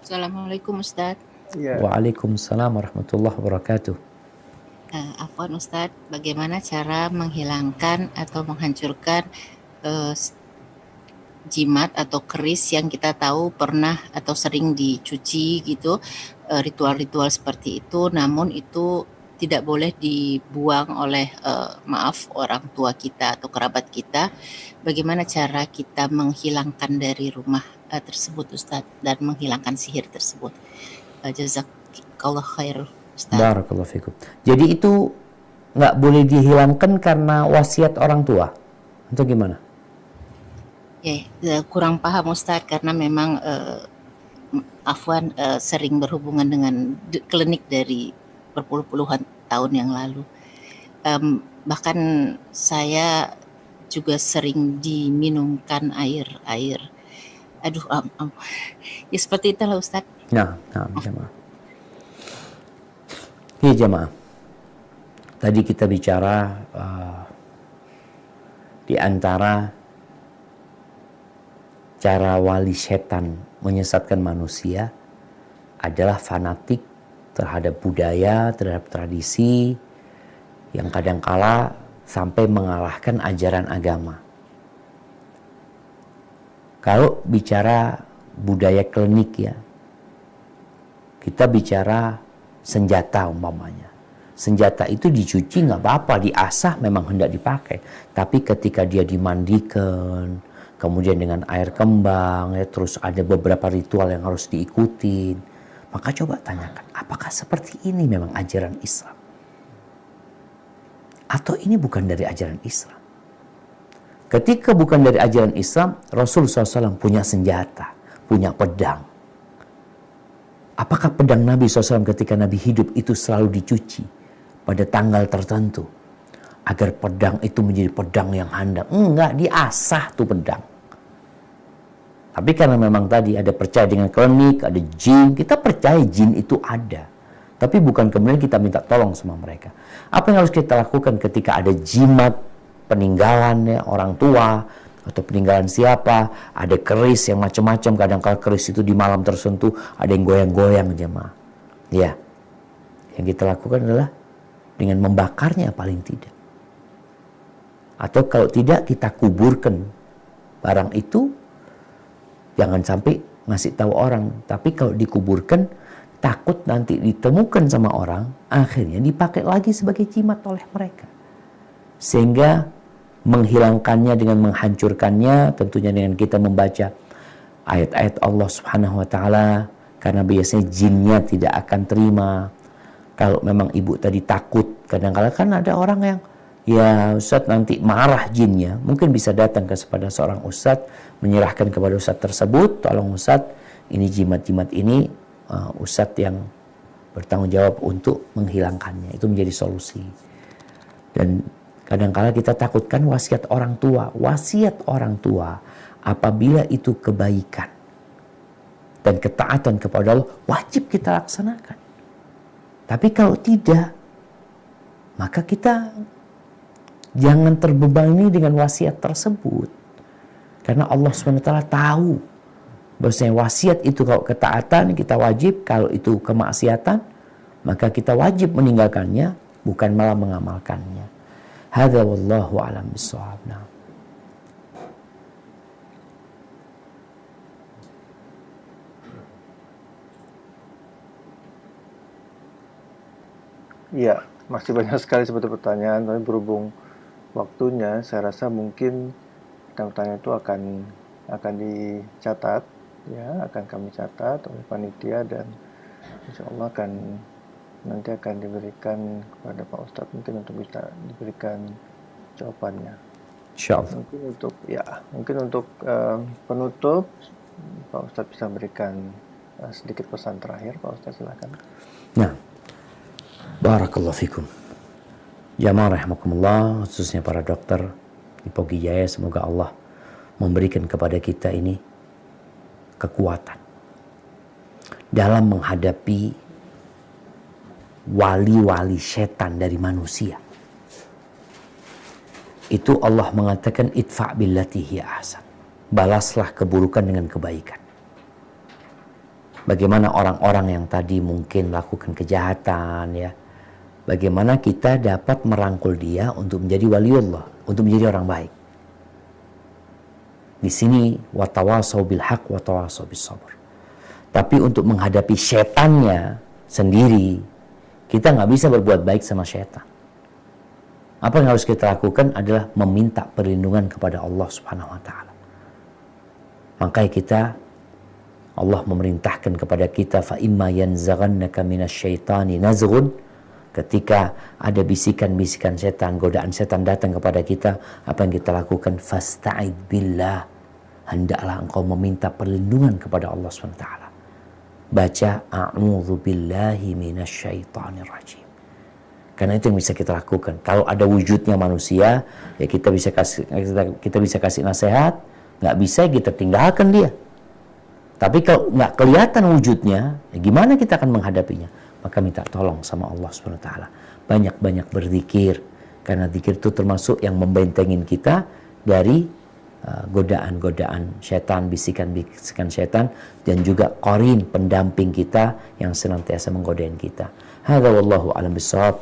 Assalamualaikum Ustadz. Iya. Waalaikumsalam warahmatullahi wabarakatuh. Afwan Ustadz, bagaimana cara menghilangkan atau menghancurkan jimat atau keris yang kita tahu pernah atau sering dicuci gitu, ritual-ritual seperti itu, namun itu tidak boleh dibuang oleh orang tua kita atau kerabat kita. Bagaimana cara kita menghilangkan dari rumah tersebut Ustadz, dan menghilangkan sihir tersebut? Jazakallah khair Ustadz. Barakallahu fikum. Jadi itu nggak boleh dihilangkan karena wasiat orang tua atau gimana? Ya, kurang paham Ustadz, karena memang Afwan sering berhubungan dengan klinik dari berpuluh-puluhan tahun yang lalu. Bahkan saya juga sering diminumkan air. Aduh, ya seperti itulah Ustadz. Nah, jemaah. Ini jemaah. Tadi kita bicara di antara cara wali setan menyesatkan manusia adalah fanatik terhadap budaya, terhadap tradisi yang kadangkala sampai mengalahkan ajaran agama. Kalau bicara budaya klinik ya, kita bicara senjata umpamanya. Senjata itu dicuci nggak apa-apa, diasah memang hendak dipakai. Tapi ketika dia dimandikan, kemudian dengan air kembang, ya, terus ada beberapa ritual yang harus diikutin. Maka coba tanyakan, apakah seperti ini memang ajaran Islam? Atau ini bukan dari ajaran Islam? Ketika bukan dari ajaran Islam, Rasul SAW punya senjata, punya pedang. Apakah pedang Nabi SAW ketika Nabi hidup itu selalu dicuci pada tanggal tertentu agar pedang itu menjadi pedang yang handal? Enggak, diasah tuh pedang. Tapi karena memang tadi ada percaya dengan klinik, ada jin, kita percaya jin itu ada. Tapi bukan kemudian kita minta tolong sama mereka. Apa yang harus kita lakukan ketika ada jimat peninggalan orang tua atau peninggalan siapa, ada keris yang macam-macam, kadang-kala keris itu di malam tersentuh ada yang goyang-goyang jemaah. Ya. Yang kita lakukan adalah dengan membakarnya paling tidak. Atau kalau tidak kita kuburkan barang itu, jangan sampai ngasih tahu orang, tapi kalau dikuburkan takut nanti ditemukan sama orang, akhirnya dipakai lagi sebagai jimat oleh mereka. Sehingga menghilangkannya dengan menghancurkannya tentunya dengan kita membaca ayat-ayat Allah Subhanahu wa taala, karena biasanya jinnya tidak akan terima. Kalau memang ibu tadi takut, kadang-kadang kan ada orang yang ya Ustadz nanti marah jinnya, mungkin bisa datang kepada seorang Ustadz, menyerahkan kepada Ustadz tersebut, tolong Ustadz ini jimat-jimat ini Ustadz yang bertanggung jawab untuk menghilangkannya, itu menjadi solusi. Dan kadang-kala kita takutkan wasiat orang tua. Wasiat orang tua apabila itu kebaikan dan ketaatan kepada Allah, wajib kita laksanakan. Tapi kalau tidak, maka kita jangan terbebani dengan wasiat tersebut. Karena Allah SWT tahu bahwasanya wasiat itu kalau ketaatan kita wajib, kalau itu kemaksiatan maka kita wajib meninggalkannya, bukan malah mengamalkannya. Hadza wallahu a'lam bissawab. Iya, masih banyak sekali seperti pertanyaan, tapi berhubung waktunya, saya rasa mungkin pertanyaan itu akan dicatat, ya, akan kami catat oleh panitia dan insya Allah nanti akan diberikan kepada Pak Ustadz mungkin untuk bisa diberikan jawabannya. Insyaallah. Mungkin untuk penutup, Pak Ustadz bisa berikan sedikit pesan terakhir. Pak Ustadz silakan. Nah, barakallahu fikum. Jamaah rahimakumullah, khususnya para dokter di Pogi Jaya, semoga Allah memberikan kepada kita ini kekuatan dalam menghadapi wali-wali setan dari manusia. Itu Allah mengatakan idfa' billati hiya ahsan. Balaslah keburukan dengan kebaikan. Bagaimana orang-orang yang tadi mungkin melakukan kejahatan, ya, bagaimana kita dapat merangkul dia untuk menjadi waliullah, untuk menjadi orang baik. Di sini watawasau bil haq watawasau bis sabr. Tapi untuk menghadapi setannya sendiri, kita nggak bisa berbuat baik sama setan. Apa yang harus kita lakukan adalah meminta perlindungan kepada Allah Subhanahu wa taala. Makanya kita, Allah memerintahkan kepada kita, fa imma yanzaghannaka minasyaitani nazghun, ketika ada bisikan-bisikan setan, godaan setan datang kepada kita, apa yang kita lakukan? Fasta'id billah, hendaklah engkau meminta perlindungan kepada Allah Subhanahu wa taala. Baca a'udzu billahi minasyaitonir rajim. Karena itu yang bisa kita lakukan. Kalau ada wujudnya manusia, ya kita bisa kasih nasihat, nggak bisa kita tinggalkan dia. Tapi kalau nggak kelihatan wujudnya, ya gimana kita akan menghadapinya? Maka minta tolong sama Allah Subhanahu wa taala. Banyak-banyak berzikir, karena zikir itu termasuk yang membentengin kita dari godaan-godaan setan, bisikan-bisikan setan, dan juga qarin, pendamping kita yang senantiasa menggodain kita. Hadza wallahu a'lam bishawab.